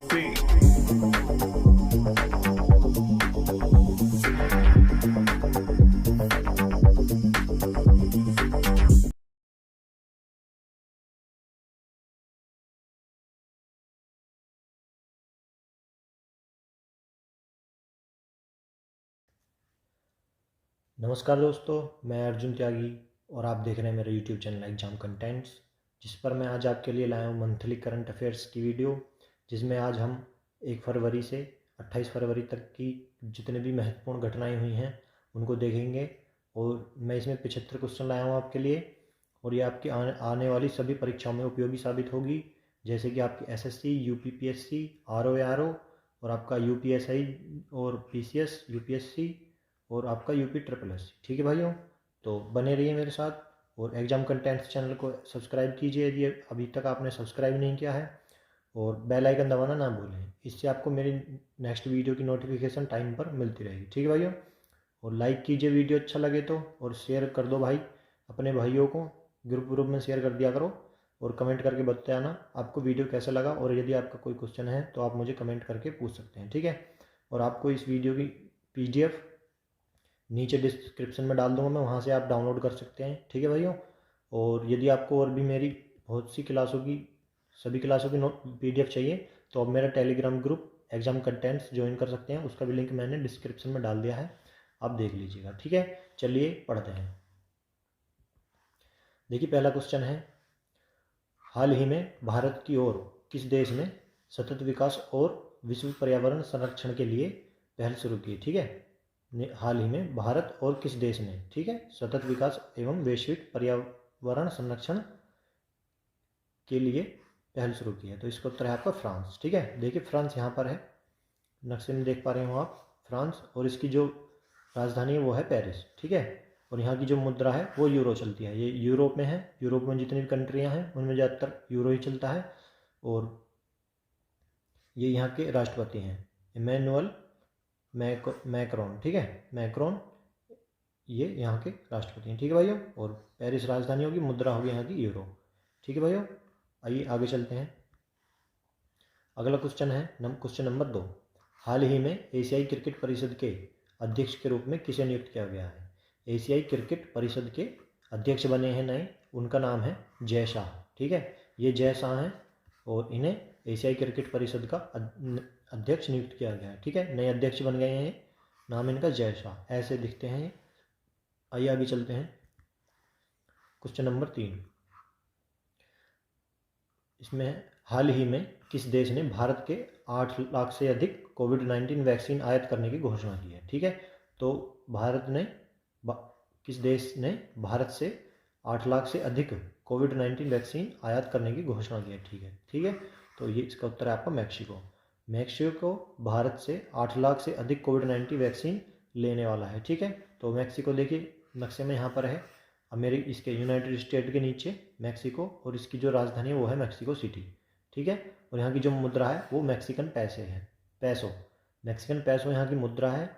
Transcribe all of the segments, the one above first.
नमस्कार दोस्तों, मैं अर्जुन त्यागी और आप देख रहे हैं मेरा यूट्यूब चैनल एग्जाम कंटेंट्स, जिस पर मैं आज आपके लिए लाया हूँ मंथली करंट अफेयर्स की वीडियो, जिसमें आज हम 1 फरवरी से 28 फरवरी तक की जितने भी महत्वपूर्ण घटनाएं हुई हैं उनको देखेंगे। और मैं इसमें 75 क्वेश्चन लाया हूँ आपके लिए, और ये आपकी आने वाली सभी परीक्षाओं में उपयोगी साबित होगी, जैसे कि आपकी एसएससी, यूपीपीएससी, आरओ और आपका यूपीएसआई और पीसीएस, यूपीएससी और आपका यूपी ट्रिपल एस। ठीक है भाइयों, तो बने रहिए मेरे साथ और एग्जाम कंटेंट्स चैनल को सब्सक्राइब कीजिए यदि अभी तक आपने सब्सक्राइब नहीं किया है, और बेल आइकन दबाना ना भूलें, इससे आपको मेरी नेक्स्ट वीडियो की नोटिफिकेशन टाइम पर मिलती रहेगी। ठीक है भाइयों, और लाइक कीजिए वीडियो अच्छा लगे तो, और शेयर कर दो भाई अपने भाइयों को, ग्रुप में शेयर कर दिया करो, और कमेंट करके बताना आपको वीडियो कैसा लगा, और यदि आपका कोई क्वेश्चन है तो आप मुझे कमेंट करके पूछ सकते हैं। ठीक है, और आपको इस वीडियो की पीडीएफ नीचे डिस्क्रिप्शन में डाल दूंगा मैं, वहाँ से आप डाउनलोड कर सकते हैं। ठीक है भाइयों, और यदि आपको और भी मेरी बहुत सी क्लासों की सभी क्लासों की नोट पीडीएफ चाहिए तो आप मेरा Telegram group exam contents join कर सकते हैं, उसका भी लिंक मैंने डिस्क्रिप्शन में डाल दिया है, आप देख लीजिएगा। ठीक है, चलिए पढ़ते हैं। देखिए पहला क्वेश्चन है, हाल ही में भारत की ओर किस देश ने सतत विकास और विश्व पर्यावरण संरक्षण के लिए पहल शुरू की। ठीक है, हाल ही में भारत और किस देश ने, ठीक है, सतत विकास एवं वैश्विक पर्यावरण संरक्षण के लिए पहल शुरू की है। तो इसका उत्तर है आपका फ्रांस। ठीक है, देखिए फ्रांस यहाँ पर है, नक्शे में देख पा रहे हो आप फ्रांस, और इसकी जो राजधानी है वो है पेरिस। ठीक है, और यहाँ की जो मुद्रा है वो यूरो चलती है। ये यूरोप में है, यूरोप में जितनी भी कंट्रियाँ हैं उनमें ज़्यादातर यूरो ही चलता है, और ये यहाँ के राष्ट्रपति हैं इमैनुअल मैक्रोन। ठीक है, मैक्रोन ये यहाँ के राष्ट्रपति हैं। ठीक है भाइयों, और पेरिस राजधानी होगी, मुद्रा होगी यहाँ की यूरो। ठीक है भाइयों, आइए आगे चलते हैं। अगला क्वेश्चन है क्वेश्चन नंबर 2, हाल ही में एशियाई क्रिकेट परिषद के अध्यक्ष के रूप में किसे नियुक्त किया गया है। एशियाई क्रिकेट परिषद के अध्यक्ष बने हैं नए, उनका नाम है जय शाह। ठीक है, ये जय शाह हैं और इन्हें एशियाई क्रिकेट परिषद का अध्यक्ष नियुक्त किया गया है। ठीक है, नए अध्यक्ष बन गए हैं, नाम इनका जय शाह, ऐसे दिखते हैं। आइए आगे चलते हैं। क्वेश्चन नंबर 3, इसमें हाल ही में किस देश ने भारत के 8 लाख से अधिक कोविड-19 वैक्सीन आयात करने की घोषणा की है। ठीक है, तो भारत ने किस देश ने भारत से 8 लाख से अधिक कोविड-19 वैक्सीन आयात करने की घोषणा की है। ठीक है, ठीक है, तो ये इसका उत्तर है आपका मैक्सिको। मैक्सिको भारत से 8 लाख से अधिक कोविड-19 वैक्सीन लेने वाला है। ठीक है, तो मैक्सिको देखिए नक्शे में यहाँ पर है, इसके यूनाइटेड स्टेट के नीचे मैक्सिको, और इसकी जो राजधानी है वो है मैक्सिको सिटी। ठीक है, और यहाँ की जो मुद्रा है वो मैक्सिकन पैसे है, पैसो, मैक्सिकन पैसो यहाँ की मुद्रा है,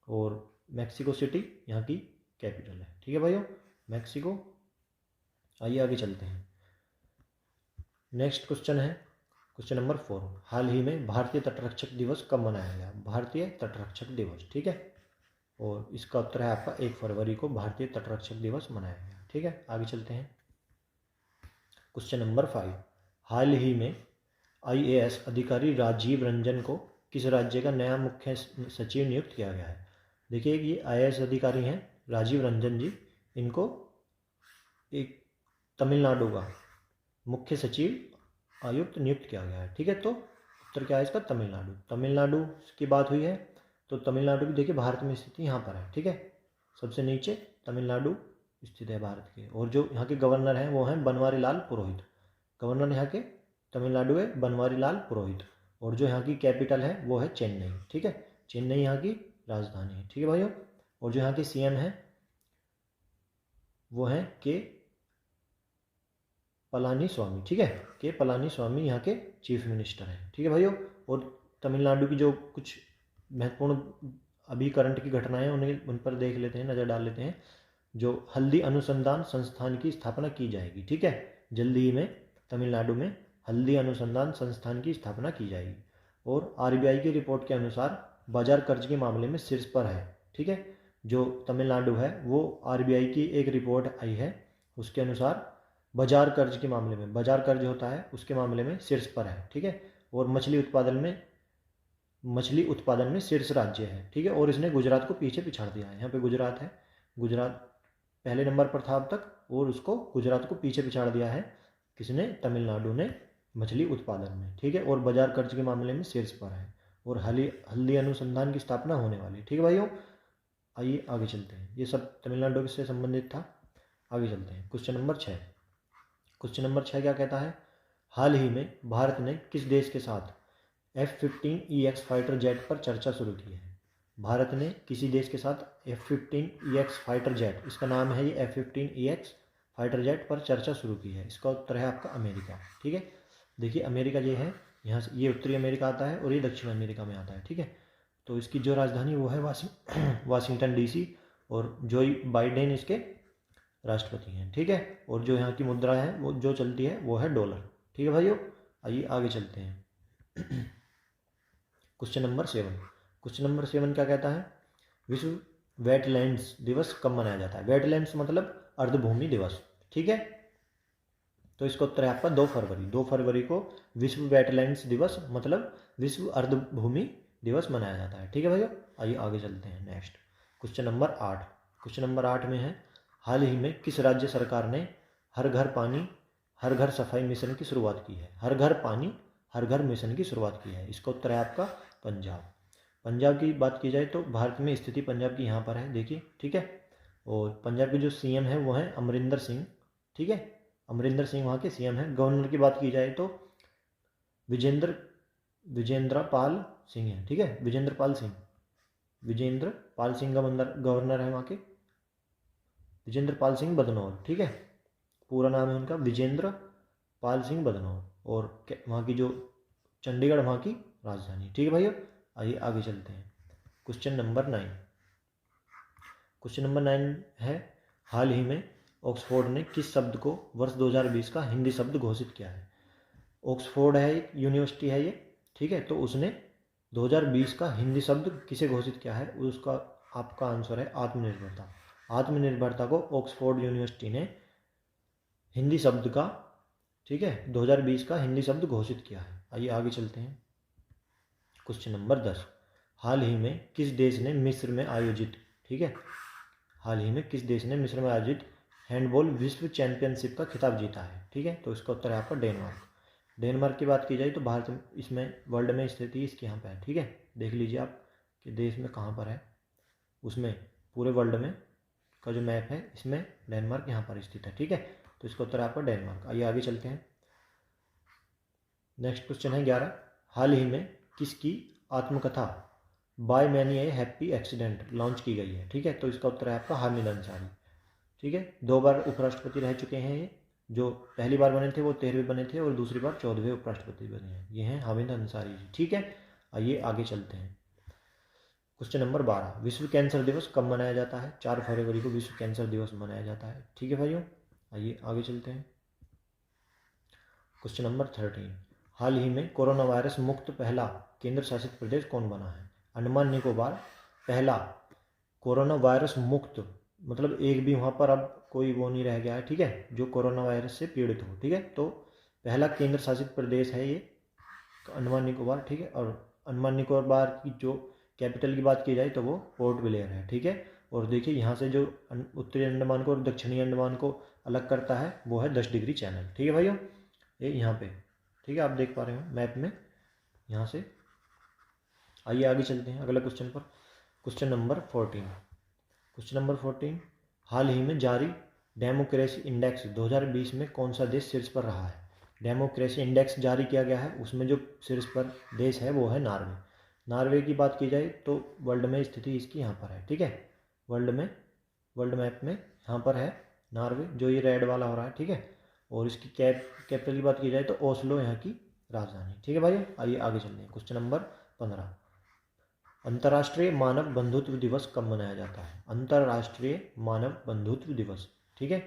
और मैक्सिको सिटी यहाँ की कैपिटल है। ठीक है भाइयों, मैक्सिको। आइए आगे चलते हैं। नेक्स्ट क्वेश्चन है क्वेश्चन नंबर 4, हाल ही में भारतीय तटरक्षक दिवस कब मनाया गया। भारतीय तटरक्षक दिवस, ठीक है, और इसका उत्तर है आपका 1 फरवरी को भारतीय तटरक्षक दिवस मनाया गया। ठीक है, आगे चलते हैं। क्वेश्चन नंबर 5, हाल ही में आईएएस अधिकारी राजीव रंजन को किस राज्य का नया मुख्य सचिव नियुक्त किया गया है। देखिए ये आईएएस अधिकारी हैं राजीव रंजन जी, इनको एक तमिलनाडु का मुख्य सचिव आयुक्त नियुक्त किया गया है। ठीक है, तो उत्तर क्या है इसका, तमिलनाडु। तमिलनाडु की बात हुई है तो तमिलनाडु भी देखिए भारत में स्थिति यहाँ पर है। ठीक है, सबसे नीचे तमिलनाडु स्थित है भारत के, और जो यहाँ के गवर्नर हैं वो हैं बनवारी लाल पुरोहित। गवर्नर यहाँ के तमिलनाडु है बनवारी लाल पुरोहित, और जो यहाँ की कैपिटल है वो है चेन्नई। ठीक है, चेन्नई यहाँ की राजधानी है। ठीक है भाइयों, और जो यहाँ के सीएम हैं वो हैं के पलानी स्वामी। ठीक है, के पलानी स्वामी यहाँ के चीफ मिनिस्टर हैं। ठीक है भाइयों, और तमिलनाडु की जो कुछ महत्वपूर्ण अभी करंट की घटनाएं उन्हें उन पर देख लेते हैं, नज़र डाल लेते हैं। जो हल्दी अनुसंधान संस्थान की स्थापना की जाएगी। ठीक है, जल्दी ही में तमिलनाडु में हल्दी अनुसंधान संस्थान की स्थापना की जाएगी। और आरबीआई की रिपोर्ट के अनुसार बाजार कर्ज के मामले में शीर्ष पर है। ठीक है, जो तमिलनाडु है वो आरबीआई की एक रिपोर्ट आई है, उसके अनुसार बाजार कर्ज के मामले में, बाजार कर्ज होता है उसके मामले में शीर्ष पर है। ठीक है, और मछली उत्पादन में शीर्ष राज्य है। ठीक है, और इसने गुजरात को पीछे पिछाड़ दिया है। यहाँ पे गुजरात है, गुजरात पहले नंबर पर था अब तक, और उसको गुजरात को पीछे पिछाड़ दिया है किसने, तमिलनाडु ने मछली उत्पादन में। ठीक है, और बाजार कर्ज के मामले में शीर्ष पर है, और हल्दी अनुसंधान की स्थापना होने वाली। ठीक है भाइयों, आइए आगे चलते हैं। ये सब तमिलनाडु से संबंधित था। आगे चलते हैं। Question number 6। क्वेश्चन नंबर 6 क्या कहता है, हाल ही में भारत ने किस देश के साथ F-15EX फाइटर जेट पर चर्चा शुरू की है। भारत ने किसी देश के साथ F-15EX फाइटर जेट, इसका नाम है ये F-15EX फाइटर जेट पर चर्चा शुरू की है। इसका उत्तर है आपका अमेरिका। ठीक है, देखिए अमेरिका ये है, यहाँ से ये उत्तरी अमेरिका आता है और ये दक्षिण अमेरिका में आता है। ठीक है, तो इसकी जो राजधानी वो है वाशिंगटन DC, और जो बाइडेन इसके राष्ट्रपति हैं। ठीक है, और जो यहाँ की मुद्रा है वो जो चलती है वो है डॉलर। ठीक है भाइयों, आइए आगे चलते हैं। Question number 7। क्वेश्चन नंबर 7 क्या कहता है, विश्व वेटलैंड्स दिवस कब मनाया जाता है। वेटलैंड्स मतलब अर्धभूमि दिवस। ठीक है, तो इसका उत्तर है आपका 2 फरवरी। 2 फरवरी को विश्व वेटलैंड्स दिवस मतलब विश्व अर्धभूमि दिवस मनाया जाता है। ठीक है भैया, आइए आगे चलते हैं। Next question number 8। Question number 8 में है, हाल ही में किस राज्य सरकार ने हर घर पानी हर घर सफाई मिशन की शुरुआत की है। हर घर पानी हर घर मिशन की शुरुआत की है। इसका उत्तर है आपका पंजाब। पंजाब की बात की जाए तो भारत में स्थिति पंजाब की यहाँ पर है, देखिए। ठीक है, और पंजाब के जो CM है वो है अमरिंदर सिंह। ठीक है, अमरिंदर सिंह वहाँ के CM हैं। गवर्नर की बात की जाए तो विजेंद्र पाल सिंह है। ठीक है, विजेंद्र पाल सिंह गवर्नर है वहाँ के, विजेंद्र पाल सिंह बदनौर। ठीक है, पूरा नाम है उनका विजेंद्र पाल सिंह बदनौर, और वहाँ की जो चंडीगढ़ वहाँ की राजधानी। ठीक है भैया, आइए आगे चलते हैं। Question number 9। क्वेश्चन नंबर 9 है, हाल ही में ऑक्सफोर्ड ने किस शब्द को वर्ष 2020 का हिंदी शब्द घोषित किया है। ऑक्सफोर्ड है एक यूनिवर्सिटी है ये। ठीक है, तो उसने 2020 का हिंदी शब्द किसे घोषित किया है, उसका आपका आंसर है आत्मनिर्भरता। आत्मनिर्भरता को ऑक्सफोर्ड यूनिवर्सिटी ने हिंदी शब्द का, ठीक है, 2020 का हिंदी शब्द घोषित किया है। आइए आगे चलते हैं। Question number 10। हाल ही में किस देश ने मिस्र में आयोजित, ठीक है, हाल ही में किस देश ने मिस्र में आयोजित हैंडबॉल विश्व चैंपियनशिप का खिताब जीता है। ठीक है, तो इसका उत्तर है आपका डेनमार्क। डेनमार्क की बात की जाए तो भारत इसमें वर्ल्ड में स्थिति इसकी यहाँ पे है। ठीक है, देख लीजिए आप कि देश में कहाँ पर है, उसमें पूरे वर्ल्ड में का जो मैप है इसमें डेनमार्क यहाँ पर स्थित है। ठीक है, तो इसका उत्तर है आपका डेनमार्क। आइए आगे चलते हैं। नेक्स्ट क्वेश्चन है 11। हाल ही में किसकी आत्मकथा by many a happy accident launch की गई है। ठीक है, तो इसका उत्तर है आपका हामिद अंसारी। ठीक है, 2 बार उपराष्ट्रपति रह चुके हैं ये, जो पहली बार बने थे वो 13वें बने थे और दूसरी बार 14वें उपराष्ट्रपति बने हैं। ये हैं हामिद अंसारी जी। ठीक है, आइए आगे चलते हैं। Question number 12। विश्व कैंसर दिवस कब मनाया जाता है। 4 फरवरी को विश्व कैंसर दिवस मनाया जाता है। ठीक है भाइयों, आइए आगे चलते हैं। Question number 13। हाल ही में कोरोना वायरस मुक्त पहला केंद्र शासित प्रदेश कौन बना है। अंडमान निकोबार पहला कोरोना वायरस मुक्त, मतलब एक भी वहाँ पर अब कोई वो नहीं रह गया है। ठीक है, जो कोरोना वायरस से पीड़ित हो। ठीक है, तो पहला केंद्र शासित प्रदेश है ये अंडमान निकोबार। ठीक है, और अंडमान निकोबार की जो कैपिटल की बात की जाए तो वो पोर्ट ब्लेयर है। ठीक है, और देखिए यहाँ से जो उत्तरी अंडमान को और दक्षिणी अंडमान को अलग करता है वो है 10 डिग्री चैनल। ठीक है भाइयों, ये यहाँ पे, ठीक है, आप देख पा रहे हो मैप में यहाँ से। आइए आगे चलते हैं अगला क्वेश्चन पर। Question number 14। Question number 14। हाल ही में जारी डेमोक्रेसी इंडेक्स 2020 में कौन सा देश शीर्ष पर रहा है। डेमोक्रेसी इंडेक्स जारी किया गया है, उसमें जो शीर्ष पर देश है वो है नॉर्वे। नॉर्वे की बात की जाए तो वर्ल्ड में स्थिति इसकी यहाँ पर है। ठीक है, वर्ल्ड मैप में यहाँ पर है नॉर्वे, जो ये रेड वाला हो रहा है। ठीक है, और इसकी कैपिटल की बात की जाए तो ओस्लो यहाँ की राजधानी। ठीक है भाई, आइए आगे चलते हैं। Question number 15। अंतर्राष्ट्रीय मानव बंधुत्व दिवस कब मनाया जाता है। अंतर्राष्ट्रीय मानव बंधुत्व दिवस, ठीक है,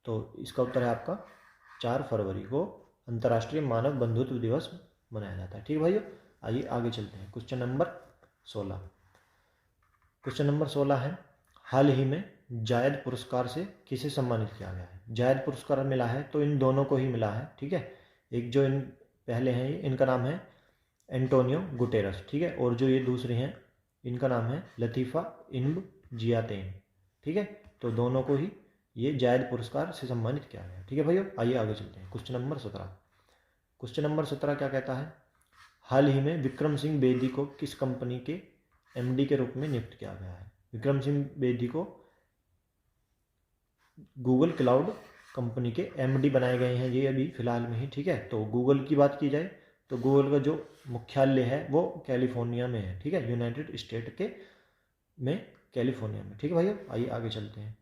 तो इसका उत्तर है आपका 4 फरवरी को अंतर्राष्ट्रीय मानव बंधुत्व दिवस मनाया जाता है। ठीक है भाइयों, आइए आगे चलते हैं। Question number 16। क्वेश्चन नंबर 16 है, हाल ही में जायद पुरस्कार से किसे सम्मानित किया गया है। जायद पुरस्कार मिला है तो इन दोनों को ही मिला है, ठीक है। एक जो इन पहले हैं इनका नाम है एंटोनियो गुटेरस, ठीक है, और जो ये दूसरे हैं इनका नाम है लतीफ़ा इब्न जियातेन, ठीक है। तो दोनों को ही ये जायद पुरस्कार से सम्मानित किया गया, ठीक है भाइयों। आइए आगे चलते हैं। Question number 17। क्वेश्चन नंबर 17 क्या कहता है, हाल ही में विक्रम सिंह बेदी को किस कंपनी के एमडी के रूप में नियुक्त किया गया है। विक्रम सिंह बेदी को गूगल क्लाउड कंपनी के एमडी बनाए गए हैं ये अभी फिलहाल में ही, ठीक है। तो गूगल की बात की जाए तो गूगल का जो मुख्यालय है वो कैलिफोर्निया में है, ठीक है, यूनाइटेड स्टेट के में कैलिफोर्निया में, ठीक है भैया। आइए आगे चलते हैं।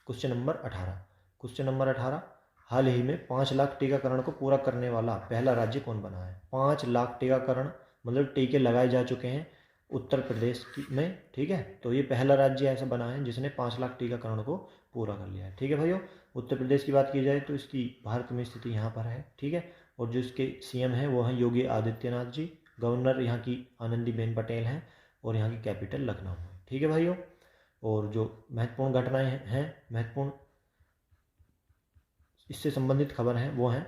Question number 18। क्वेश्चन नंबर 18, हाल ही में 5 लाख टीकाकरण को पूरा करने वाला पहला राज्य कौन बना है। 5 लाख टीकाकरण मतलब टीके लगाए जा चुके हैं उत्तर प्रदेश में, ठीक है। तो ये पहला राज्य ऐसा बना है जिसने 5 लाख टीकाकरण को पूरा कर लिया है, ठीक है भाइयों। उत्तर प्रदेश की बात की जाए तो इसकी भारत में स्थिति यहाँ पर है, ठीक है। और जो इसके सीएम हैं वो हैं योगी आदित्यनाथ जी, गवर्नर यहाँ की आनंदीबेन पटेल हैं और यहाँ की कैपिटल लखनऊ है, ठीक है भाइयों। और जो महत्वपूर्ण घटनाएं हैं महत्वपूर्ण इससे संबंधित खबर है वो है,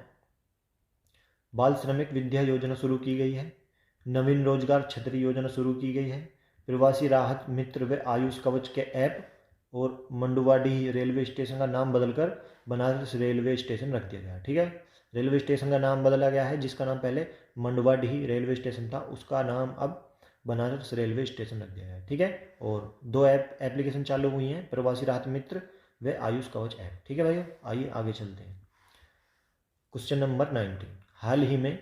बाल श्रमिक विद्या योजना शुरू की गई है, नवीन रोजगार छतरी योजना शुरू की गई है, प्रवासी राहत मित्र व आयुष कवच के ऐप, और मंडुवाडीह रेलवे स्टेशन का नाम बदलकर बनारस रेलवे स्टेशन रख दिया गया, ठीक है। रेलवे स्टेशन का नाम बदला गया है, जिसका नाम पहले मंडुवाडीह रेलवे स्टेशन था उसका नाम अब बनारस रेलवे स्टेशन रख दिया गया है, ठीक है। और 2 एप्लीकेशन चालू हुई हैं, प्रवासी राहत मित्र व आयुष कवच ऐप, ठीक है भैया। आइए आगे चलते हैं। क्वेश्चन नंबर 19, हाल ही में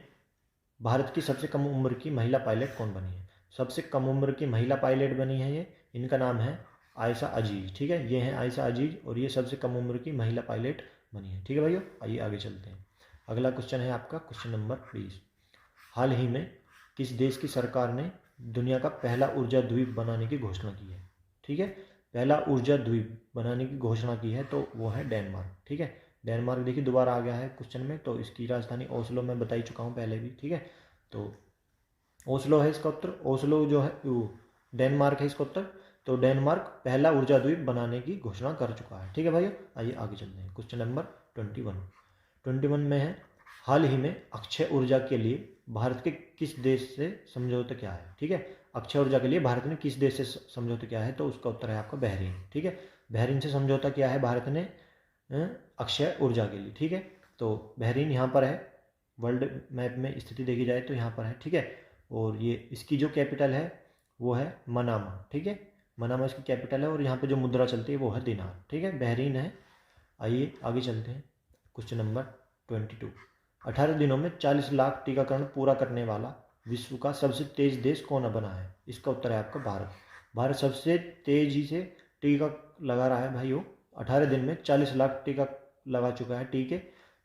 भारत की सबसे कम उम्र की महिला पायलट कौन बनी है। सबसे कम उम्र की महिला पायलट बनी है ये, इनका नाम है आयशा अजीज, ठीक है। ये हैं आयशा अजीज और ये सबसे कम उम्र की महिला पायलट बनी है, ठीक है भाइयों। आइए आगे चलते हैं। अगला क्वेश्चन है आपका क्वेश्चन नंबर 20, हाल ही में किस देश की सरकार ने दुनिया का पहला ऊर्जा द्वीप बनाने की घोषणा की है, ठीक है। पहला ऊर्जा द्वीप बनाने की घोषणा की है तो वो है डेनमार्क, ठीक है। डेनमार्क देखिए दोबारा आ गया है क्वेश्चन में, तो इसकी राजधानी ओस्लो मैं बता ही चुका हूँ पहले भी, ठीक है। तो ओस्लो है इसका उत्तर, ओस्लो जो है डेनमार्क है इसका उत्तर। तो डेनमार्क पहला ऊर्जा द्वीप बनाने की घोषणा कर चुका है, ठीक है भाइयों। आइए आगे चलते हैं। क्वेश्चन नंबर 21 में है, हाल ही में अक्षय ऊर्जा के लिए भारत के किस देश से समझौता किया है, ठीक है। अक्षय ऊर्जा के लिए भारत ने किस देश से समझौता किया है, तो उसका उत्तर है आपका बहरीन, ठीक है। बहरीन से समझौता किया है भारत ने अक्षय ऊर्जा के लिए, ठीक है। तो बहरीन यहाँ पर है, वर्ल्ड मैप में स्थिति देखी जाए तो यहाँ पर है, ठीक है। और ये इसकी जो कैपिटल है वो है मनामा, ठीक है। मनामा इसकी कैपिटल है और यहाँ पे जो मुद्रा चलती है वो है दिनार, ठीक है। बहरीन है। आइए आगे चलते हैं। क्वेश्चन नंबर 22, 18 दिनों में 40 लाख टीकाकरण पूरा करने वाला विश्व का सबसे तेज देश कौन बना है। इसका उत्तर है आपका भारत। भारत सबसे तेजी से टीका लगा रहा है भाइयों, 18 दिन में 40 लाख टीका लगा चुका है टीके,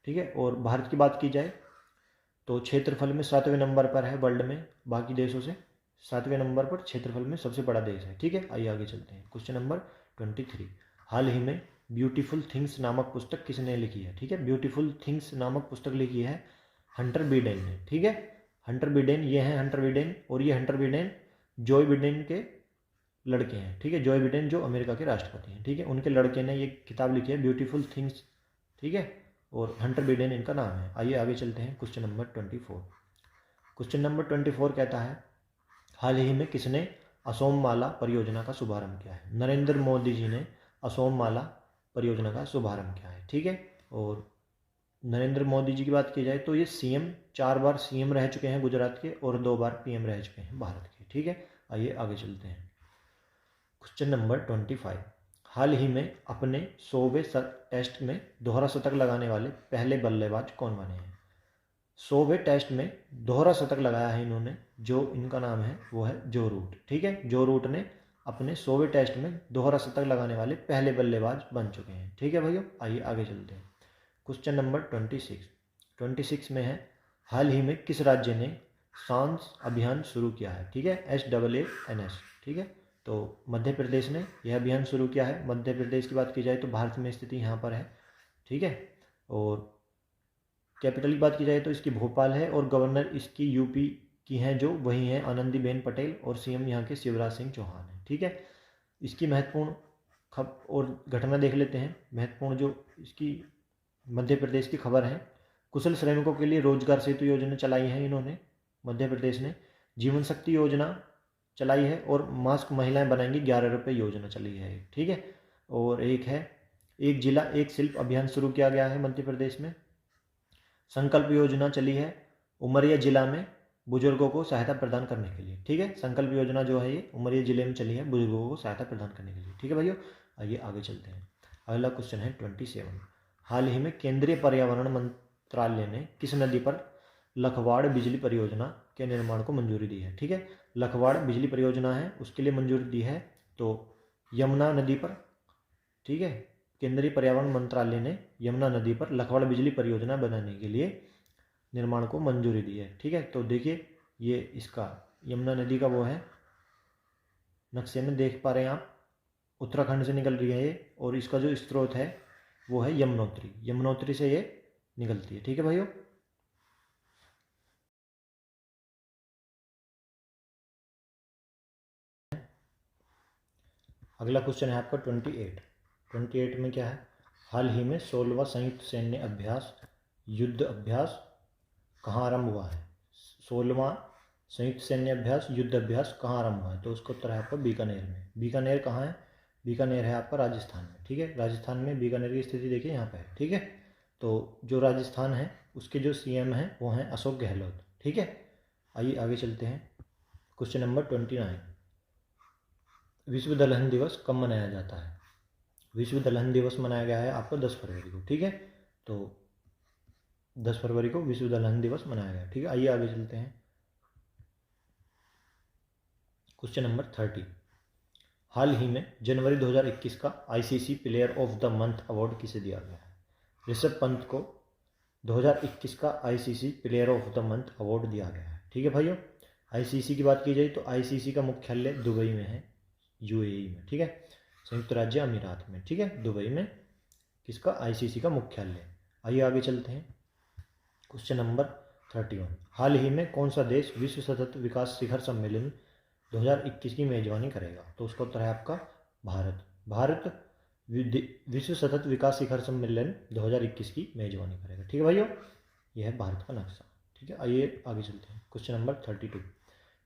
ठीक है। और भारत की बात की जाए तो क्षेत्रफल में 7वें नंबर पर है वर्ल्ड में, बाकी देशों से 7वें नंबर पर क्षेत्रफल में सबसे बड़ा देश है, ठीक है। आइए आगे चलते हैं। क्वेश्चन नंबर 23, हाल ही में ब्यूटीफुल थिंग्स नामक पुस्तक किसने लिखी है, ठीक है। ब्यूटीफुल थिंग्स नामक पुस्तक लिखी है हंटर बिडेन ने, ठीक है। हंटर बिडेन, ये हैं हंटर बिडेन, और ये हंटर बिडेन जॉय बिडेन के लड़के हैं, ठीक है। जॉय बिडेन जो अमेरिका के राष्ट्रपति हैं, ठीक है, उनके लड़के ने ये किताब लिखी है ब्यूटीफुल थिंग्स, ठीक है। और हंटर बिडेन इनका नाम है। आइए आगे चलते हैं। Question number 24। क्वेश्चन नंबर 24 कहता है, हाल ही में किसने असोम माला परियोजना का शुभारंभ किया है। नरेंद्र मोदी जी ने असोम माला परियोजना का शुभारंभ किया है, ठीक है। और नरेंद्र मोदी जी की बात की जाए तो ये सीएम 4 बार सीएम रह चुके हैं गुजरात के और 2 बार पीएम रह चुके हैं भारत के, ठीक है। आइए आगे चलते हैं। क्वेश्चन नंबर 25, हाल ही में अपने 100वें टेस्ट में दोहरा शतक लगाने वाले पहले बल्लेबाज कौन बने हैं। 100वें टेस्ट में दोहरा शतक लगाया है इन्होंने, जो इनका नाम है वो है जो रूट, ठीक है। जो रूट ने अपने 100वें टेस्ट में दोहरा शतक लगाने वाले पहले बल्लेबाज बन चुके हैं, ठीक है भैया। आइए आगे चलते हैं। क्वेश्चन नंबर 26 में है, हाल ही में किस राज्य ने सांस अभियान शुरू किया है, ठीक है। SAANS, ठीक है। तो मध्य प्रदेश ने यह अभियान शुरू किया है। मध्य प्रदेश की बात की जाए तो भारत में स्थिति यहाँ पर है, ठीक है। और कैपिटल की बात की जाए तो इसकी भोपाल है और गवर्नर इसकी यूपी की हैं जो वही हैं आनंदीबेन पटेल और सीएम यहाँ के शिवराज सिंह चौहान हैं। ठीक है, इसकी महत्वपूर्ण और घटना देख लेते हैं। महत्वपूर्ण जो इसकी मध्य प्रदेश की खबर है, कुशल श्रमिकों के लिए रोजगार सेतु योजना चलाई है इन्होंने, मध्य प्रदेश ने जीवन शक्ति योजना चलाई है, और मास्क महिलाएं बनाएंगी 11 रुपये योजना चली है। ठीक है, और एक है एक जिला एक शिल्प अभियान शुरू किया गया है मध्य प्रदेश में। संकल्प योजना चली है उमरिया जिला में बुजुर्गों को सहायता प्रदान करने के लिए। ठीक है, संकल्प योजना जो है ये उमरिया जिले में चली है बुजुर्गों को सहायता प्रदान करने के लिए। ठीक है भाइयों, आइए आगे चलते हैं। अगला क्वेश्चन है 27। हाल ही में केंद्रीय पर्यावरण मंत्रालय ने किस नदी पर लखवाड़ बिजली परियोजना के निर्माण को मंजूरी दी है? ठीक है, लखवाड़ बिजली परियोजना है उसके लिए मंजूरी दी है तो यमुना नदी पर। ठीक है, केंद्रीय पर्यावरण मंत्रालय ने यमुना नदी पर लखवाड़ बिजली परियोजना बनाने के लिए निर्माण को मंजूरी दी है। ठीक है, तो देखिए ये इसका यमुना नदी का वो है, नक्शे में देख पा रहे हैं आप, उत्तराखंड से निकल रही है ये, और इसका जो स्रोत है वो है यमुनोत्री, यमुनोत्री से ये निकलती है। ठीक है भाइयों, अगला क्वेश्चन है आपका 28 में क्या है? हाल ही में 16वां संयुक्त सैन्य अभ्यास युद्ध अभ्यास कहाँ आरंभ हुआ है? 16वां संयुक्त सैन्य अभ्यास युद्ध अभ्यास कहाँ आरंभ हुआ है? तो उसका उत्तर है आपका बीकानेर में। बीकानेर कहाँ है? बीकानेर है आपका राजस्थान में। ठीक है, राजस्थान में बीकानेर की स्थिति देखिए यहाँ पे है। ठीक है, तो जो राजस्थान है उसके जो सीएम हैं वो हैं अशोक गहलोत। ठीक है, आइए आगे चलते हैं। क्वेश्चन नंबर 29, विश्व दलहन दिवस कब मनाया जाता है? विश्व दलहन दिवस मनाया गया है आपको 10 फरवरी को। ठीक है, तो 10 फरवरी को विश्व दलहन दिवस मनाया गया। ठीक है, आइए आगे चलते हैं। क्वेश्चन नंबर 30, हाल ही में जनवरी 2021 का ICC player of the month award किसे दिया गया है? ऋषभ पंत को 2021 का ICC player of the month award दिया गया है। ठीक है भाइयों, आईसीसी की बात की जाए तो आईसीसी का मुख्यालय दुबई में है, यूएई में। ठीक है, संयुक्त राज्य अमीरात में। ठीक है, दुबई में किसका? आईसीसी का मुख्यालय। आइए आगे चलते हैं। क्वेश्चन नंबर 31, हाल ही में कौन सा देश विश्व सतत विकास शिखर सम्मेलन 2021 की मेजबानी करेगा? तो उसका उत्तर है आपका भारत। भारत विश्व सतत विकास शिखर सम्मेलन 2021 की मेजबानी करेगा। ठीक है भाइयों, यह है भारत का नक्शा। ठीक है, आइए आगे चलते हैं। Question number 32,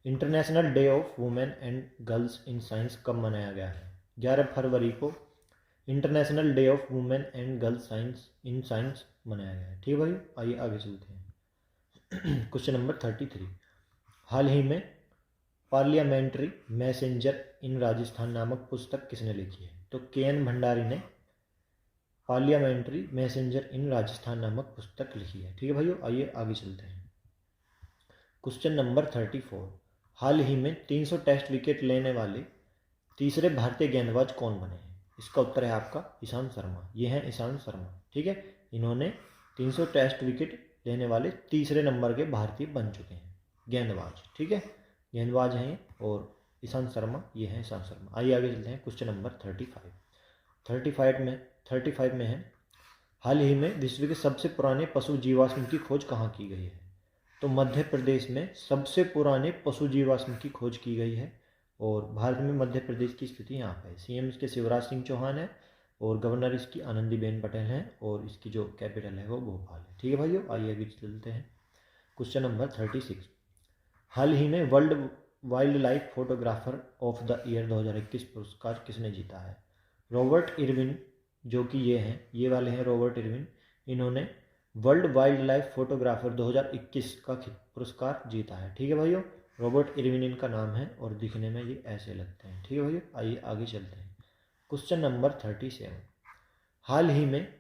international day of women and girls in science कब मनाया गया है? 11 फरवरी को international day of women and girls science in science मनाया गया है। ठीक है भाई, आइए आगे चलते हैं। क्वेश्चन नंबर 33, हाल ही में पार्लियामेंट्री मैसेंजर इन राजस्थान नामक पुस्तक किसने लिखी है? तो केएन भंडारी ने पार्लियामेंट्री मैसेंजर इन राजस्थान नामक पुस्तक लिखी है। ठीक है भाइयों, आइए आगे चलते हैं। क्वेश्चन नंबर 34, हाल ही में 300 टेस्ट विकेट लेने वाले तीसरे भारतीय गेंदबाज कौन बने हैं? इसका उत्तर है आपका ईशांत शर्मा। ये हैं ईशांत शर्मा। ठीक है, इन्होंने 300 टेस्ट विकेट लेने वाले तीसरे नंबर के भारतीय बन चुके हैं गेंदबाज। ठीक है, गेंदबाज हैं और ईशांत शर्मा, ये हैं ईशांत शर्मा। आइए आगे चलते हैं। क्वेश्चन नंबर 35 में है, हाल ही में विश्व के सबसे पुराने पशु जीवाश्म की खोज कहाँ की गई है? तो मध्य प्रदेश में सबसे पुराने पशु जीवाश्म की खोज की गई है, और भारत में मध्य प्रदेश की स्थिति यहाँ पर है। सीएम इसके शिवराज सिंह चौहान है और गवर्नर इसकी आनंदीबेन पटेल हैं, और इसकी जो कैपिटल है वो भोपाल है। ठीक है भाइयों, आइए आगे चलते हैं। क्वेश्चन नंबर 36, हाल ही में world wild life photographer of the year 2021 पुरस्कार किसने जीता है? रॉबर्ट इरविन, जो कि ये वाले हैं रॉबर्ट इरविन, इन्होंने वर्ल्ड वाइल्ड लाइफ फोटोग्राफर 2021 का पुरस्कार जीता है। ठीक है भाइयों, रॉबर्ट इरविन इनका नाम है और दिखने में ये ऐसे लगते हैं। ठीक है भाइयों, आइए आगे चलते हैं। क्वेश्चन नंबर 37, हाल ही में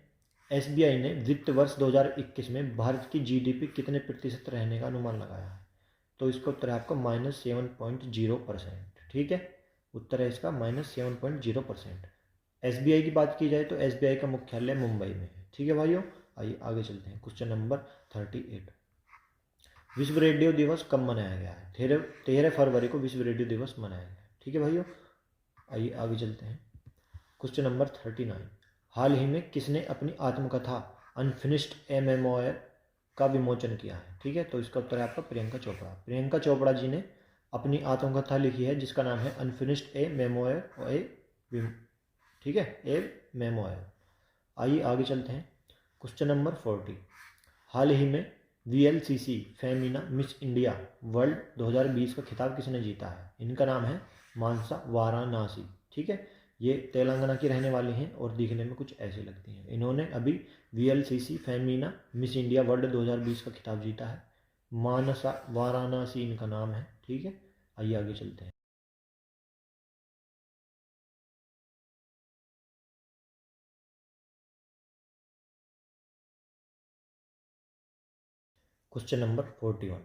एसबीआई ने वित्त वर्ष 2021 में भारत की जीडीपी कितने प्रतिशत रहने का अनुमान लगाया है? तो इसका उत्तर है आपका -7.0%। ठीक है, उत्तर है इसका -7.0%। एसबीआई की बात की जाए तो एसबीआई का मुख्यालय मुंबई में है। ठीक है भाइयों, आइए आगे चलते हैं। क्वेश्चन नंबर 38, विश्व रेडियो दिवस कब मनाया गया है? 13 फरवरी को विश्व रेडियो दिवस मनाया गया है। ठीक है भाइयों, आइए आगे चलते हैं। क्वेश्चन नंबर 39, हाल ही में किसने अपनी आत्मकथा अनफिनिश्ड ए का विमोचन किया है? ठीक है, तो इसका उत्तर है आपका प्रियंका चोपड़ा। प्रियंका चोपड़ा जी ने अपनी आत्मकथा लिखी है जिसका नाम है अनफिनिश्ड ए मेमोयर ए, ठीक है, ए मेमोयर। आइए आगे चलते हैं। Question number 40। हाल ही में VLCC Femina miss India world 2020 का खिताब किसने जीता है? इनका नाम है मानसा वाराणसी। ठीक है, ये तेलंगाना की रहने वाली हैं और दिखने में कुछ ऐसे लगती हैं। इन्होंने अभी VLCC Femina miss India world 2020 का खिताब जीता है। मानसा वाराणसी इनका नाम है। ठीक है, आइए आगे चलते हैं। Question number 41।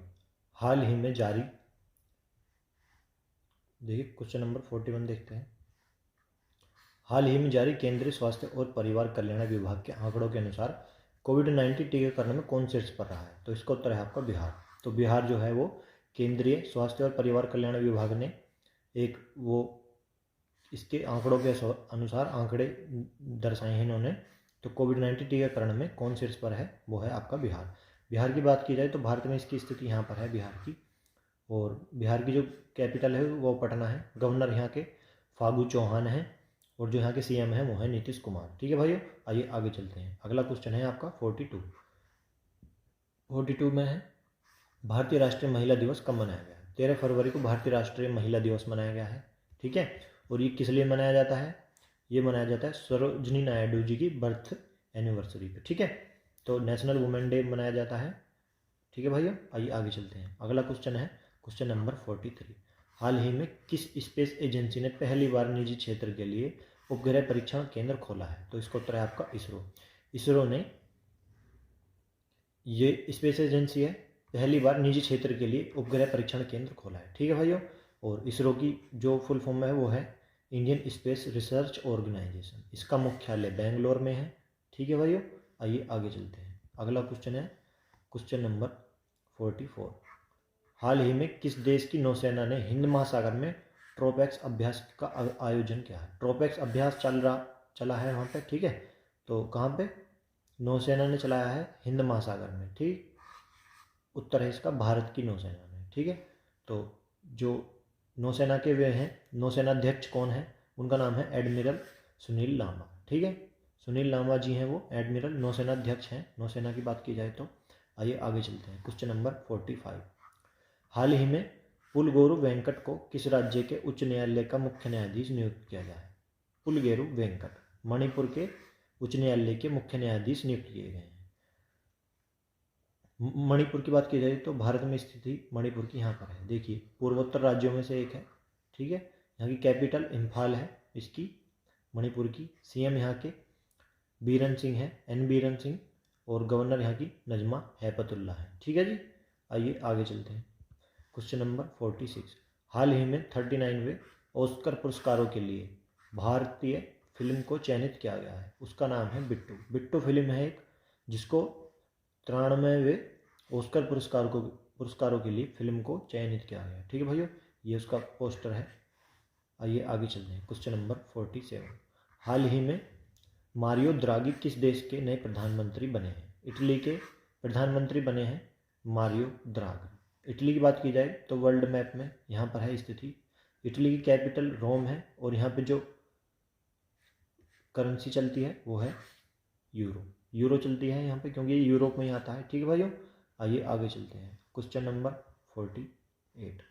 हाल ही में जारी, देखिए क्वेश्चन नंबर 41 देखते हैं। हाल ही में जारी केंद्रीय स्वास्थ्य और परिवार कल्याण विभाग के आंकड़ों के अनुसार कोविड-19 टीकाकरण में कौन शीर्ष पर रहा है? तो इसका उत्तर है आपका बिहार। तो बिहार जो है वो केंद्रीय स्वास्थ्य और परिवार कल्याण विभाग ने एक वो इसके आंकड़ों के अनुसार आंकड़े दर्शाए हैं इन्होंने। तो कोविड-19 टीकाकरण में कौन शीर्ष पर है? वो है आपका बिहार। बिहार की बात की जाए तो भारत में इसकी स्थिति यहाँ पर है बिहार की। और बिहार की जो कैपिटल है वो पटना है। गवर्नर यहाँ के फागू चौहान हैं और जो यहाँ के CM हैं वो है नीतीश कुमार। ठीक है भाइयों, आइए आगे चलते हैं। अगला क्वेश्चन है आपका 42। 42 में है भारतीय राष्ट्रीय महिला दिवस कब मनाया गया है? 13 फरवरी को भारतीय राष्ट्रीय महिला दिवस मनाया गया है। ठीक है, और ये किस लिए मनाया जाता है? ये मनाया जाता है सरोजनी नायडू जी की बर्थ एनिवर्सरी पे। ठीक है, तो नेशनल वुमेन डे मनाया जाता है। ठीक है भाइयों, आइए आगे चलते हैं। अगला क्वेश्चन है क्वेश्चन नंबर 43। हाल ही में किस स्पेस एजेंसी ने पहली बार निजी क्षेत्र के लिए उपग्रह परीक्षण केंद्र खोला है? तो इसका उत्तर है आपका इसरो। इसरो ने, ये स्पेस एजेंसी है, पहली बार निजी क्षेत्र के लिए उपग्रह परीक्षण केंद्र खोला है। ठीक है भाइयों, और इसरो की जो फुल फॉर्म है वो है इंडियन स्पेस रिसर्च ऑर्गेनाइजेशन। इसका मुख्यालय बेंगलोर में है। ठीक है भाइयों, आइए आगे चलते हैं। अगला क्वेश्चन है क्वेश्चन नंबर 44। हाल ही में किस देश की नौसेना ने हिंद महासागर में ट्रोपैक्स अभ्यास का आयोजन किया है? ट्रोपैक्स अभ्यास चला है वहाँ पे। ठीक है, तो कहाँ पे? नौसेना ने चलाया है हिंद महासागर में। ठीक, उत्तर है इसका भारत की नौसेना ने। ठीक है, तो जो नौसेना के वे हैं, नौसेना अध्यक्ष कौन है? उनका नाम है एडमिरल सुनील लांबा। ठीक है, सुनील लांबा जी हैं वो एडमिरल नौसेना अध्यक्ष हैं नौसेना की बात की जाए तो। आइए आगे चलते हैं। Question number 45। हाल ही में पुलगोरु वेंकट को किस राज्य के उच्च न्यायालय का मुख्य न्यायाधीश नियुक्त किया गया है? पुलगेरु वेंकट मणिपुर के उच्च न्यायालय के मुख्य न्यायाधीश नियुक्त किए गए हैं। मणिपुर की बात की जाए तो भारत में स्थिति मणिपुर की यहाँ पर है। देखिए पूर्वोत्तर राज्यों में से एक है। ठीक है, यहाँ की कैपिटल इम्फाल है इसकी, मणिपुर की। CM यहाँ के बीरन सिंह है, N बीरन सिंह, और गवर्नर यहाँ की नजमा हैपतुल्ला है। ठीक है जी, आइए आगे चलते हैं। Question number 46। हाल ही में 39वें ऑस्कर पुरस्कारों के लिए भारतीय फिल्म को चयनित किया गया है। उसका नाम है बिट्टू। बिट्टू फिल्म है एक जिसको 93वें ऑस्कर पुरस्कारों के लिए फिल्म को चयनित किया गया है। ठीक है भाइयों, ये उसका पोस्टर है। आइए आगे चलते हैं। Question number 47। हाल ही में मारियो द्रागी किस देश के नए प्रधानमंत्री बने हैं? इटली के प्रधानमंत्री बने हैं मारियो द्रागी। इटली की बात की जाए तो वर्ल्ड मैप में यहाँ पर है स्थिति। इटली की कैपिटल रोम है और यहाँ पे जो करेंसी चलती है वो है यूरो। यूरो चलती है यहाँ पे क्योंकि ये यूरोप में ही आता है। ठीक है भाइयों, आइए आगे चलते हैं। Question number 48।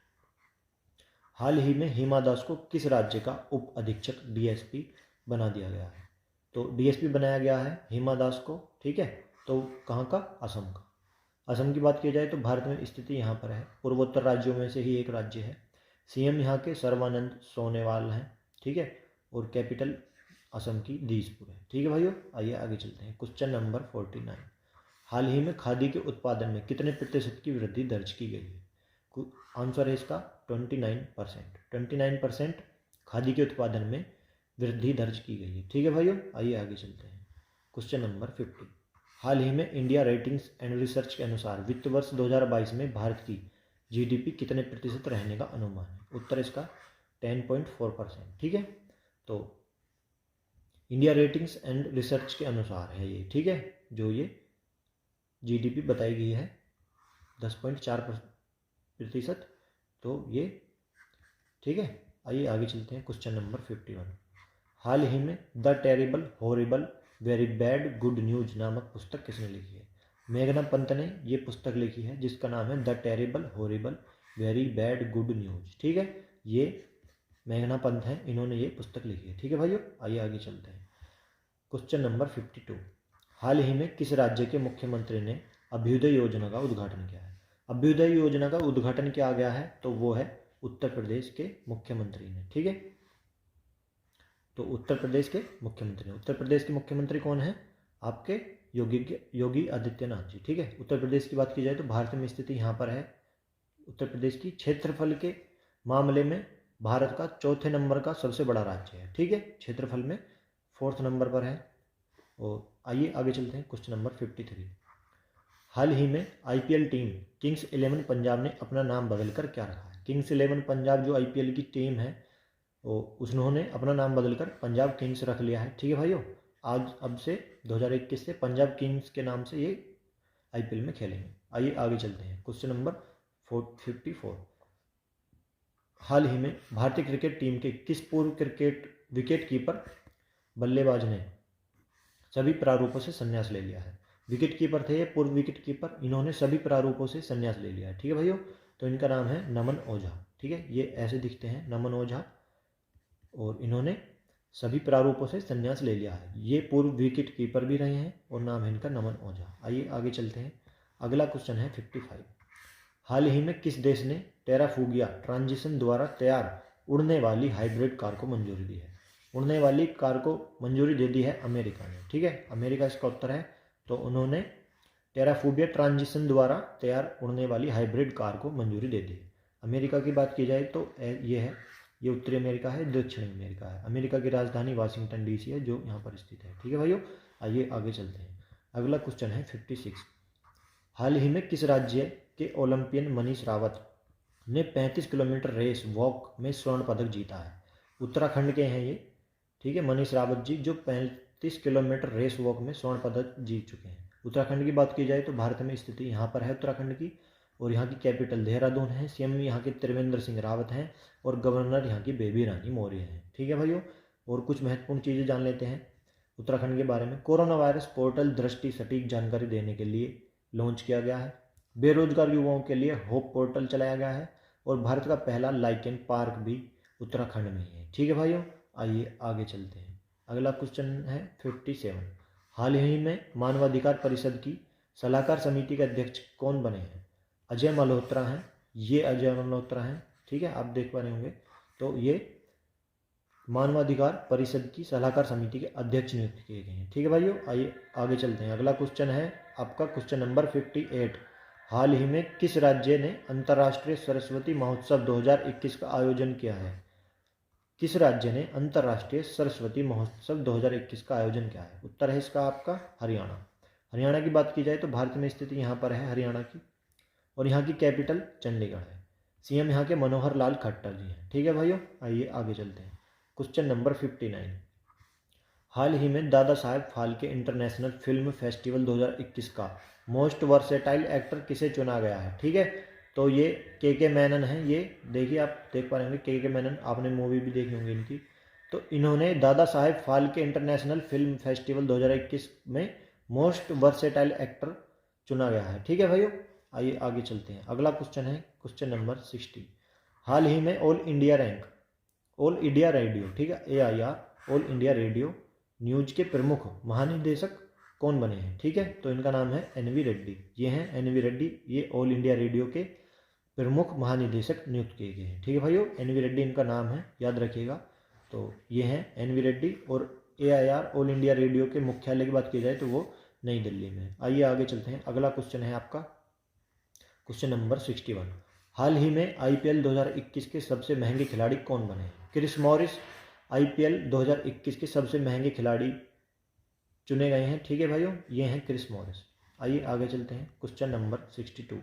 हाल ही में हिमा दास को किस राज्य का उप अधीक्षक DSP बना दिया गया है? तो DSP बनाया गया है हिमा दास को। ठीक है, तो कहाँ का? असम का। असम की बात की जाए तो भारत में स्थिति यहाँ पर है, पूर्वोत्तर राज्यों में से ही एक राज्य है। CM यहाँ के सर्बानंद सोनोवाल हैं। ठीक है, और कैपिटल असम की दिसपुर है। ठीक है भाइयों, आइए आगे चलते हैं। Question number 49। हाल ही में खादी के उत्पादन में कितने प्रतिशत की वृद्धि दर्ज की गई है? आंसर है इसका 29%। 29% खादी के उत्पादन में वृद्धि दर्ज की गई है। ठीक है भाइयों, आइए आगे चलते हैं। Question number 50। हाल ही में इंडिया रेटिंग्स एंड रिसर्च के अनुसार वित्त वर्ष 2022 में भारत की GDP कितने प्रतिशत रहने का अनुमान है? उत्तर इसका 10.4%। ठीक है, तो इंडिया रेटिंग्स एंड रिसर्च के अनुसार है ये। ठीक है, जो ये जीडीपी बताई गई है 10.4%। तो ये ठीक है। आइए आगे चलते हैं। Question number 51। हाल ही में the terrible horrible very bad good news नामक पुस्तक किसने लिखी है? मेघना पंत ने ये पुस्तक लिखी है जिसका नाम है the terrible horrible very bad good news. ठीक है, ये मेघना पंत हैं, इन्होंने ये पुस्तक लिखी है। ठीक है भाइयों, आइए आगे चलते हैं। Question number 52। हाल ही में किस राज्य के मुख्यमंत्री ने अभ्युदय योजना का उद्घाटन किया है? अभ्युदय योजना का उद्घाटन किया गया है तो वो है उत्तर प्रदेश के मुख्यमंत्री ने। ठीक है, तो उत्तर प्रदेश के मुख्यमंत्री, उत्तर प्रदेश के मुख्यमंत्री कौन है? आपके योगी आदित्यनाथ जी। ठीक है, उत्तर प्रदेश की बात की जाए तो भारत में स्थिति यहाँ पर है। उत्तर प्रदेश की क्षेत्रफल के मामले में भारत का चौथे नंबर का सबसे बड़ा राज्य है। ठीक है, क्षेत्रफल में 4th नंबर पर है। और आइए आगे चलते हैं। Question number 53। हाल ही में आईपीएल टीम किंग्स 11 पंजाब ने अपना नाम बदलकर क्या रखा है? किंग्स 11 पंजाब जो आईपीएल की टीम है उन्होंने अपना नाम बदलकर पंजाब किंग्स रख लिया है। ठीक है भाइयों, आज अब से 2021 से पंजाब किंग्स के नाम से ये आईपीएल में खेलेंगे। आइए आगे चलते हैं। Question number 54। हाल ही में भारतीय क्रिकेट टीम के किस पूर्व विकेट कीपर बल्लेबाज ने सभी प्रारूपों से संन्यास ले लिया है? विकेट कीपर थे ये, पूर्व विकेट कीपर, इन्होंने सभी प्रारूपों से संन्यास ले लिया है। ठीक है भाइयों, तो इनका नाम है नमन ओझा। ठीक है, ये ऐसे दिखते हैं, नमन ओझा, और इन्होंने सभी प्रारूपों से संन्यास ले लिया है। ये पूर्व विकेट कीपर भी रहे हैं और नाम है इनका नमन ओझा। आइए आगे चलते हैं। अगला क्वेश्चन है 55। हाल ही में किस देश ने टेराफूगिया ट्रांजिशन द्वारा तैयार उड़ने वाली हाइब्रिड कार को मंजूरी दी है? उड़ने वाली कार को मंजूरी दे दी है अमेरिका ने। ठीक है, अमेरिका इसका उत्तर है। तो उन्होंने टेराफूगिया ट्रांजिशन द्वारा तैयार उड़ने वाली हाइब्रिड कार को मंजूरी दे दी है। अमेरिका की बात की जाए तो ये है, ये उत्तरी अमेरिका है, दक्षिणी अमेरिका है। अमेरिका की राजधानी वाशिंगटन डीसी है जो यहाँ पर स्थित है। ठीक है भाइयों, आइए आगे चलते हैं। अगला क्वेश्चन है 56। हाल ही में किस राज्य के ओलंपियन मनीष रावत ने 35 किलोमीटर रेस वॉक में स्वर्ण पदक जीता है? उत्तराखंड के हैं ये। ठीक है, मनीष रावत जी जो 35 किलोमीटर रेस वॉक में स्वर्ण पदक जीत चुके हैं। उत्तराखंड की बात की जाए तो भारत में स्थिति यहाँ पर है उत्तराखंड की, और यहाँ की कैपिटल देहरादून है। सीएम यहाँ के त्रिवेंद्र सिंह रावत हैं और गवर्नर यहाँ की बेबी रानी मौर्य हैं। ठीक है भाइयों, और कुछ महत्वपूर्ण चीज़ें जान लेते हैं उत्तराखंड के बारे में। कोरोना वायरस पोर्टल दृष्टि सटीक जानकारी देने के लिए लॉन्च किया गया है। बेरोजगार युवाओं के लिए होप पोर्टल चलाया गया है, और भारत का पहला लाइकेन पार्क भी उत्तराखंड में ही है। ठीक है भाइयों, आइए आगे चलते हैं। अगला क्वेश्चन है 57। हाल ही में मानवाधिकार परिषद की सलाहकार समिति के अध्यक्ष कौन बने हैं? अजय मल्होत्रा हैं, ये अजय मल्होत्रा हैं। ठीक है, आप देख पा रहे होंगे। तो ये मानवाधिकार परिषद की सलाहकार समिति के अध्यक्ष नियुक्त किए गए हैं। ठीक है भाइयों, आइए आगे चलते हैं। अगला क्वेश्चन है आपका क्वेश्चन नंबर 58। हाल ही में किस राज्य ने अंतर्राष्ट्रीय सरस्वती महोत्सव 2021 का आयोजन किया है? किस राज्य ने अंतर्राष्ट्रीय सरस्वती महोत्सव 2021 का आयोजन किया है? उत्तर है इसका आपका हरियाणा। हरियाणा की बात की जाए तो भारत में स्थिति यहाँ पर है हरियाणा की, और यहाँ की कैपिटल चंडीगढ़ है। सीएम यहाँ के मनोहर लाल खट्टर जी हैं। ठीक है भाइयों, आइए आगे चलते हैं। Question number 59। हाल ही में Dada Saheb Phalke international film festival 2021 का मोस्ट वर्सेटाइल एक्टर किसे चुना गया है? ठीक है, तो ये के मेनन है। ये देखिए, आप देख पा रहे होंगे के मेनन, आपने मूवी भी देखी होंगी इनकी। तो इन्होंने Dada Saheb Phalke international film festival 2021 में मोस्ट वर्सेटाइल एक्टर चुना गया है। ठीक है भाइयों, आइए आगे चलते हैं। अगला क्वेश्चन है क्वेश्चन नंबर 60। हाल ही में ऑल इंडिया रेडियो, ठीक है, AIR all India radio news के प्रमुख महानिदेशक कौन बने हैं? ठीक है, तो इनका नाम है NV रेड्डी। ये हैं NV रेड्डी, ये ऑल इंडिया रेडियो के प्रमुख महानिदेशक नियुक्त किए गए हैं। ठीक है भाइयों, NV रेड्डी इनका नाम है, याद रखिएगा। तो ये हैं NV रेड्डी, और AIR ऑल इंडिया रेडियो के मुख्यालय की बात की जाए तो वो नई दिल्ली में है। आइए आगे चलते हैं। अगला क्वेश्चन है आपका क्वेश्चन नंबर 61। हाल ही में IPL 2021 के सबसे महंगे खिलाड़ी कौन बने हैं? क्रिस मॉरिस IPL 2021 के सबसे महंगे खिलाड़ी चुने गए हैं। ठीक है भाइयों, ये हैं क्रिस मॉरिस। आइए आगे चलते हैं। Question number 62।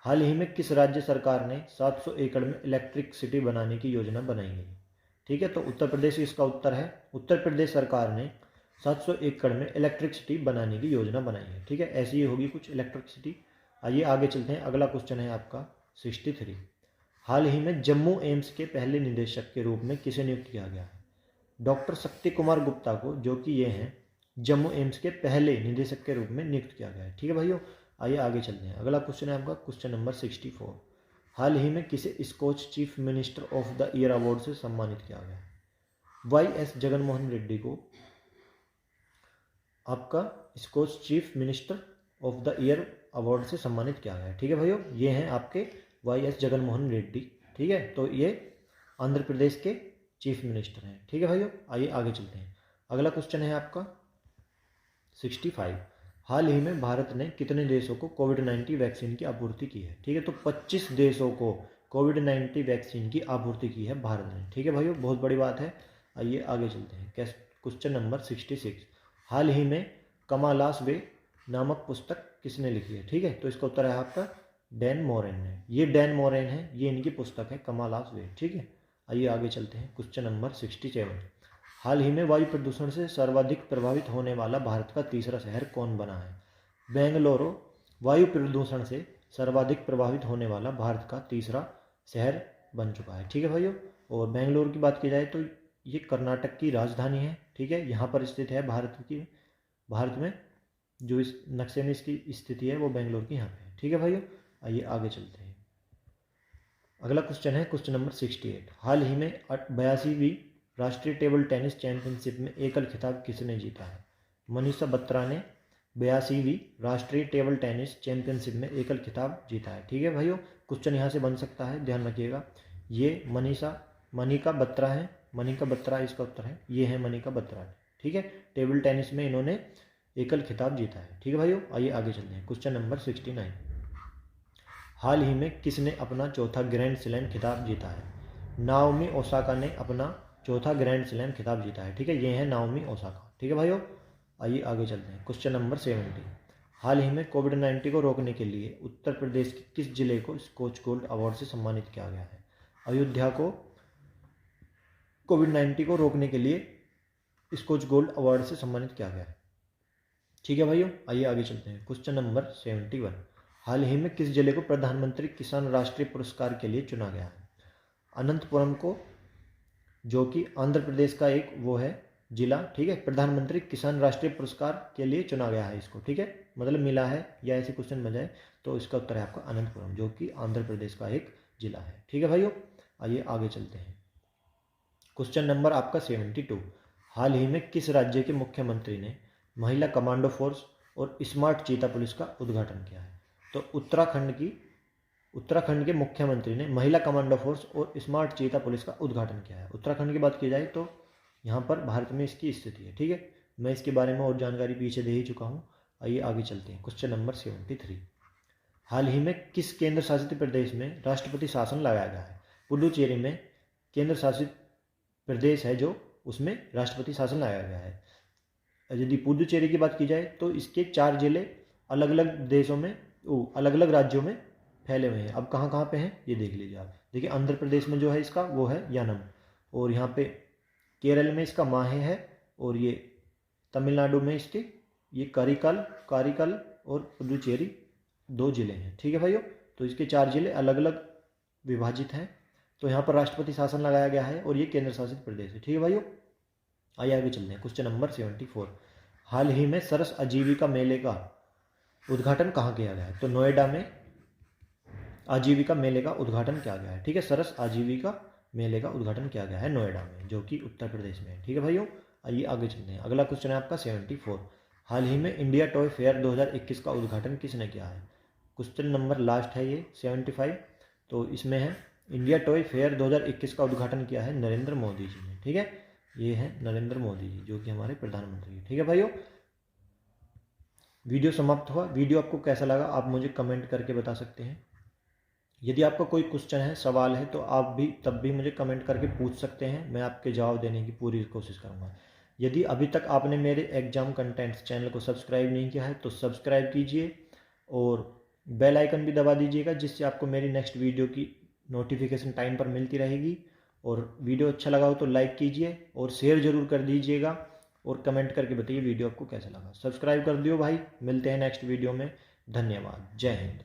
हाल ही में किस राज्य सरकार ने 700 एकड़ में इलेक्ट्रिक सिटी बनाने की योजना बनाई है? ठीक है, तो उत्तर प्रदेश इसका उत्तर है। उत्तर प्रदेश सरकार ने 700 एकड़ में इलेक्ट्रिसिटी बनाने की योजना बनाई है। ठीक है, ऐसी ही होगी कुछ इलेक्ट्रिसिटी। आइए आगे चलते हैं। अगला क्वेश्चन है आपका 63। हाल ही में जम्मू एम्स के पहले निदेशक के रूप में किसे नियुक्त किया गया है? डॉक्टर शक्ति कुमार गुप्ता को, जो कि ये हैं जम्मू एम्स के पहले निदेशक के रूप में नियुक्त किया गया है। ठीक है भाइयों, आइए आगे चलते हैं। अगला क्वेश्चन है आपका क्वेश्चन नंबर 64। हाल ही में किसे Skoch chief minister of the year award से सम्मानित किया गया है? YS जगनमोहन रेड्डी को आपका Skoch chief minister of the year award से सम्मानित किया गया है। ठीक है भाइयों, ये हैं आपके YS जगनमोहन रेड्डी। ठीक है, तो ये आंध्र प्रदेश के चीफ मिनिस्टर हैं। ठीक है भाइयों, आइए आगे चलते हैं। अगला क्वेश्चन है आपका 65। हाल ही में भारत ने कितने देशों को कोविड-19 वैक्सीन की आपूर्ति की है? ठीक है, तो 25 देशों को कोविड-19 वैक्सीन की आपूर्ति की है भारत ने। ठीक है भाइयों, बहुत बड़ी बात है। आइए आगे चलते हैं। Question number 66। हाल ही में कमालास वे नामक पुस्तक किसने लिखी है? ठीक है, तो इसका उत्तर है आपका डैन मोरेन ने। ये डैन मोरेन है, ये इनकी पुस्तक है कमालास वे। ठीक है, आइए आगे चलते हैं। Question number 67। हाल ही में वायु प्रदूषण से सर्वाधिक प्रभावित होने वाला भारत का तीसरा शहर कौन बना है? बेंगलुरु वायु प्रदूषण से सर्वाधिक प्रभावित होने वाला भारत का तीसरा शहर बन चुका है। ठीक है भाइयों, और बेंगलुरु की बात की जाए तो ये कर्नाटक की राजधानी है। ठीक है, यहाँ पर स्थित है भारत में जो इस नक्शे में इसकी स्थिति है वो बेंगलुरु की यहाँ पे है। ठीक है भाइयों, आइए आगे चलते हैं। अगला क्वेश्चन है क्वेश्चन नंबर 68। हाल ही में 82वीं राष्ट्रीय टेबल टेनिस चैंपियनशिप में एकल खिताब किसने जीता है? मनीषा बत्रा ने 82वीं राष्ट्रीय टेबल टेनिस चैंपियनशिप में एकल खिताब जीता है। ठीक है भाइयों, क्वेश्चन यहाँ से बन सकता है, ध्यान रखिएगा। ये मनिका बत्रा है, मनिका बत्रा इसका उत्तर है। ये है मनिका बत्रा। ठीक है, टेबल टेनिस में इन्होंने एकल खिताब जीता है। ठीक है भाइयों, आइए आगे चलते हैं। Question number 69। हाल ही में किसने अपना चौथा ग्रैंड स्लैम खिताब जीता है? नाओमी ओसाका ने अपना चौथा ग्रैंड स्लैम खिताब जीता है। ठीक है, ये है नाओमी ओसाका। ठीक है भाइयों, आइए आगे चलते हैं। Question number 70। हाल ही में कोविड-19 को रोकने के लिए उत्तर प्रदेश के किस जिले को स्कॉच गोल्ड अवार्ड से सम्मानित किया गया है? अयोध्या को कोविड-19 को रोकने के लिए स्कॉच गोल्ड अवार्ड से सम्मानित किया गया है। ठीक है भाइयों, आइए आगे चलते हैं। Question number 71। हाल ही में किस जिले को प्रधानमंत्री किसान राष्ट्रीय पुरस्कार के लिए चुना गया है? अनंतपुरम को, जो कि आंध्र प्रदेश का एक वो है जिला। ठीक है, प्रधानमंत्री किसान राष्ट्रीय पुरस्कार के लिए चुना गया है इसको। ठीक है, मतलब मिला है या ऐसे क्वेश्चन बन जाए तो इसका उत्तर है आपका अनंतपुरम, जो कि आंध्र प्रदेश का एक जिला है। ठीक है भाइयों, आइए आगे चलते हैं। क्वेश्चन नंबर आपका 72। हाल ही में किस राज्य के मुख्यमंत्री ने महिला कमांडो फोर्स और स्मार्ट चीता पुलिस का उद्घाटन किया है? तो उत्तराखंड के मुख्यमंत्री ने महिला कमांडो फोर्स और स्मार्ट चीता पुलिस का उद्घाटन किया है। उत्तराखंड की बात की जाए तो यहाँ पर भारत में इसकी स्थिति है। ठीक है, मैं इसके बारे में और जानकारी पीछे दे ही चुका हूँ। आइए आगे चलते हैं। Question number 73। हाल ही में किस केंद्र शासित प्रदेश में राष्ट्रपति शासन लगाया गया है? पुडुचेरी में केंद्र शासित प्रदेश है जो, उसमें राष्ट्रपति शासन लगाया गया है। यदि पुडुचेरी की बात की जाए तो इसके 4 जिले अलग अलग देशों में, अलग अलग राज्यों में फैले हुए हैं। अब कहाँ कहाँ पे हैं ये देख लीजिए आप। देखिए, आंध्र प्रदेश में जो है इसका वो है यानम, और यहाँ पे केरल में इसका माहे है, और ये तमिलनाडु में इसके ये कारिकल और पुडुचेरी 2 जिले हैं। ठीक है भाइयों, तो इसके 4 जिले अलग अलग विभाजित हैं। तो यहाँ पर राष्ट्रपति शासन लगाया गया है और ये केंद्र शासित प्रदेश है। ठीक है भाइयों, आइए आगे चलते हैं। Question number 74। हाल ही में सरस आजीविका मेले का उद्घाटन कहाँ किया गया है? तो नोएडा में आजीविका मेले का उद्घाटन किया गया है। ठीक है, सरस आजीविका मेले का उद्घाटन किया गया है नोएडा में, जो कि उत्तर प्रदेश में है। ठीक है भाइयों, आइए आगे चलते हैं। अगला क्वेश्चन है आपका 74। हाल ही में इंडिया टॉय फेयर 2021 का उद्घाटन किसने किया है? क्वेश्चन नंबर लास्ट है ये 75, तो इसमें है इंडिया टॉय फेयर 2021 का उद्घाटन किया है नरेंद्र मोदी जी ने। ठीक है, ये है नरेंद्र मोदी जी, जो कि हमारे प्रधानमंत्री हैं। ठीक है भाइयों, वीडियो समाप्त हुआ। वीडियो आपको कैसा लगा आप मुझे कमेंट करके बता सकते हैं। यदि आपका कोई क्वेश्चन है, सवाल है, तो आप भी तब भी मुझे कमेंट करके पूछ सकते हैं, मैं आपके जवाब देने की पूरी कोशिश करूँगा। यदि अभी तक आपने मेरे एग्जाम कंटेंट्स चैनल को सब्सक्राइब नहीं किया है तो सब्सक्राइब कीजिए और बेल आइकन भी दबा दीजिएगा, जिससे आपको मेरी नेक्स्ट वीडियो की नोटिफिकेशन टाइम पर मिलती रहेगी। और वीडियो अच्छा लगा हो तो लाइक कीजिए और शेयर ज़रूर कर दीजिएगा। और कमेंट करके बताइए वीडियो आपको कैसा लगा। सब्सक्राइब कर दियो भाई, मिलते हैं नेक्स्ट वीडियो में। धन्यवाद, जय हिंद।